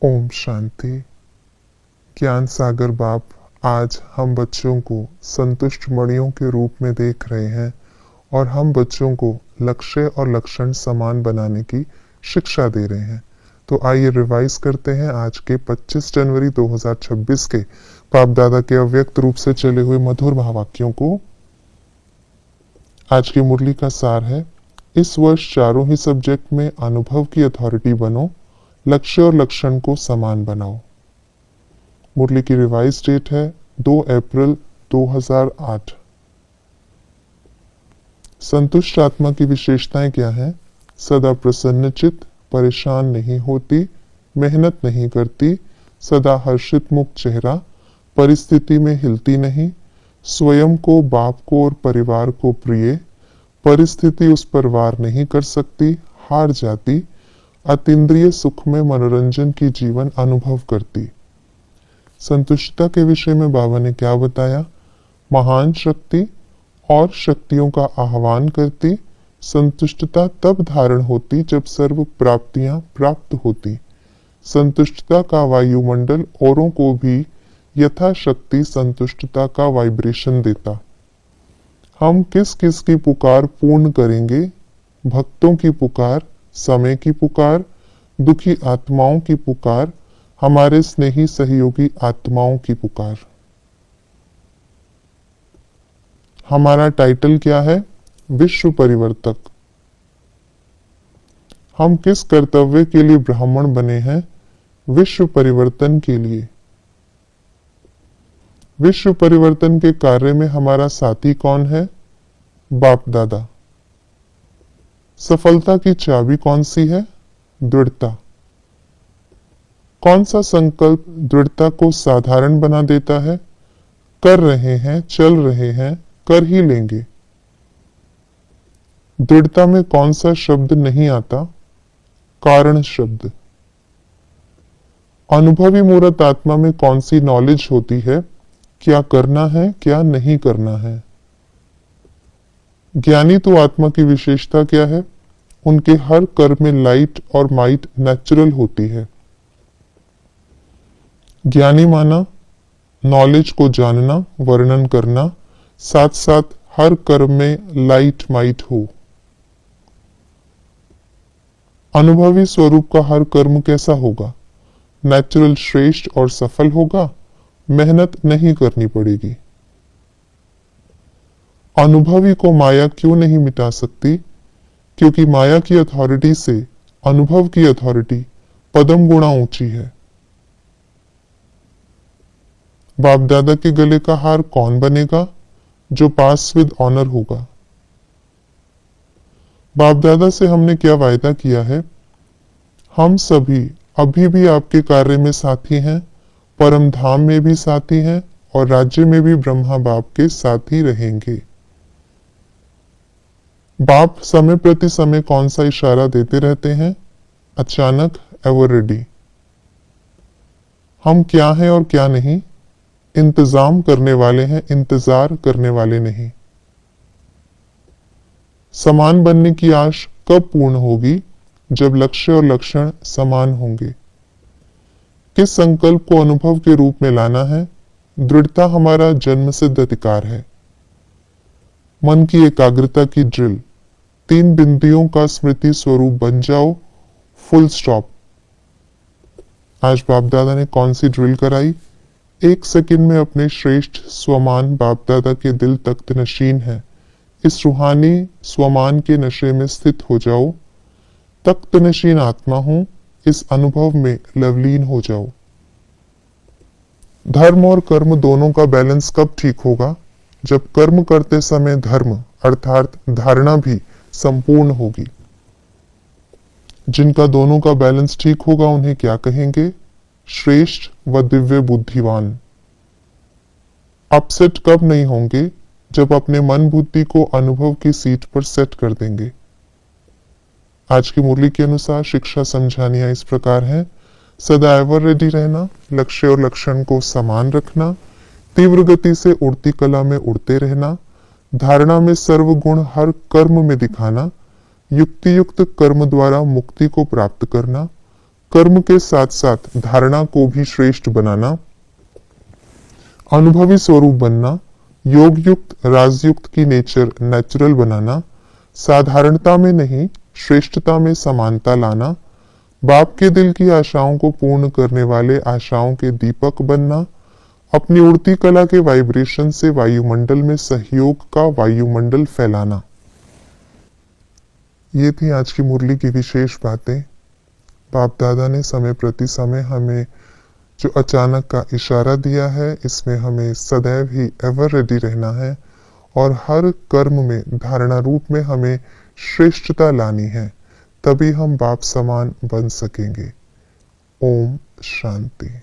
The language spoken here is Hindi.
ओम शांति। ज्ञान सागर बाप आज हम बच्चों को संतुष्ट मणियों के रूप में देख रहे हैं और हम बच्चों को लक्ष्य और लक्षण समान बनाने की शिक्षा दे रहे हैं। तो आइए रिवाइज करते हैं आज के 25 जनवरी 2026 के बाप दादा के अव्यक्त रूप से चले हुए मधुर महावाक्यों को। आज की मुरली का सार है, इस वर्ष चारों ही सब्जेक्ट में अनुभव की अथॉरिटी बनो, लक्ष्य और लक्षण को समान बनाओ। मुरली की रिवाइज डेट है 2 अप्रैल 2008। संतुष्ट आत्मा की विशेषताएं क्या हैं? सदा प्रसन्नचित, परेशान नहीं होती, मेहनत नहीं करती, सदा हर्षित मुक्त चेहरा, परिस्थिति में हिलती नहीं, स्वयं को, बाप को और परिवार को प्रिय, परिस्थिति उस पर वार नहीं कर सकती, हार जाती, अतीन्द्रिय सुख में मनोरंजन की जीवन अनुभव करती। संतुष्टता के विषय में बाबा ने क्या बताया? महान शक्ति और शक्तियों का आह्वान करती। संतुष्टता तब धारण होती जब सर्व प्राप्तियां प्राप्त होती। संतुष्टता का वायुमंडल औरों को भी यथाशक्ति संतुष्टता का वाइब्रेशन देता। हम किस किस की पुकार पूर्ण करेंगे? भक्तों की पुकार, समय की पुकार, दुखी आत्माओं की पुकार, हमारे स्नेही सहयोगी आत्माओं की पुकार। हमारा टाइटल क्या है? विश्व परिवर्तक। हम किस कर्तव्य के लिए ब्राह्मण बने हैं? विश्व परिवर्तन के लिए। विश्व परिवर्तन के कार्य में हमारा साथी कौन है? बाप दादा। सफलता की चाबी कौन सी है? दृढ़ता। कौन सा संकल्प दृढ़ता को साधारण बना देता है? कर रहे हैं, चल रहे हैं, कर ही लेंगे। दृढ़ता में कौन सा शब्द नहीं आता? कारण शब्द। अनुभवी मूर्त आत्मा में कौन सी नॉलेज होती है? क्या करना है, क्या नहीं करना है। ज्ञानी तो आत्मा की विशेषता क्या है? उनके हर कर्म में लाइट और माइट नेचुरल होती है। ज्ञानी माना नॉलेज को जानना, वर्णन करना, साथ साथ हर कर्म में लाइट माइट हो। अनुभवी स्वरूप का हर कर्म कैसा होगा? नेचुरल, श्रेष्ठ और सफल होगा। मेहनत नहीं करनी पड़ेगी। अनुभवी को माया क्यों नहीं मिटा सकती? क्योंकि माया की अथॉरिटी से अनुभव की अथॉरिटी पदम गुणा ऊंची है। बाप दादा के गले का हार कौन बनेगा? जो पास विद ऑनर होगा। बाप दादा से हमने क्या वायदा किया है? हम सभी अभी भी आपके कार्य में साथी हैं, परम धाम में भी साथी हैं और राज्य में भी ब्रह्मा बाप के साथ ही रहेंगे। बाप समय प्रति समय कौन सा इशारा देते रहते हैं? अचानक, एवर रेडी। हम क्या हैं और क्या नहीं? इंतजाम करने वाले हैं, इंतजार करने वाले नहीं। समान बनने की आश कब पूर्ण होगी? जब लक्ष्य और लक्षण समान होंगे। किस संकल्प को अनुभव के रूप में लाना है? दृढ़ता हमारा जन्म सिद्ध अधिकार है। मन की एकाग्रता की ड्रिल। 3 बिंदुओं का स्मृति स्वरूप बन जाओ, फुल स्टॉप। आज बाप दादा ने कौन सी ड्रिल कराई? 1 सेकंड में अपने श्रेष्ठ स्वमान बाप दादा के दिल तख्त नशीन है। इस रूहानी स्वमान के नशे में स्थित हो जाओ। तख्त नशीन आत्मा हूं, इस अनुभव में लवलीन हो जाओ। धर्म और कर्म दोनों का बैलेंस कब ठीक होगा? जब कर्म करते समय धर्म अर्थात धारणा भी संपूर्ण होगी। जिनका दोनों का बैलेंस ठीक होगा उन्हें क्या कहेंगे? श्रेष्ठ व दिव्य बुद्धिवान। अपसेट कब नहीं होंगे? जब अपने मन बुद्धि को अनुभव की सीट पर सेट कर देंगे। आज की मुरली के अनुसार शिक्षा समझानियां इस प्रकार है। सदा एवर रेडी रहना, लक्ष्य और लक्षण को समान रखना, तीव्र गति से उड़ती कला में उड़ते रहना, धारणा में सर्वगुण हर कर्म में दिखाना, युक्ति युक्त कर्म द्वारा मुक्ति को प्राप्त करना, कर्म के साथ साथ धारणा को भी श्रेष्ठ बनाना, अनुभवी स्वरूप बनना, योग युक्त राजयुक्त की नेचर नेचुरल बनाना, साधारणता में नहीं श्रेष्ठता में समानता लाना, बाप के दिल की आशाओं को पूर्ण करने वाले आशाओं के दीपक बनना, अपनी उड़ती कला के वाइब्रेशन से वायुमंडल में सहयोग का वायुमंडल फैलाना। ये थी आज की मुरली की विशेष बातें। बाप दादा ने समय प्रति समय हमें जो अचानक का इशारा दिया है, इसमें हमें सदैव ही एवर रेडी रहना है और हर कर्म में धारणा रूप में हमें श्रेष्ठता लानी है, तभी हम बाप समान बन सकेंगे। ओम शांति।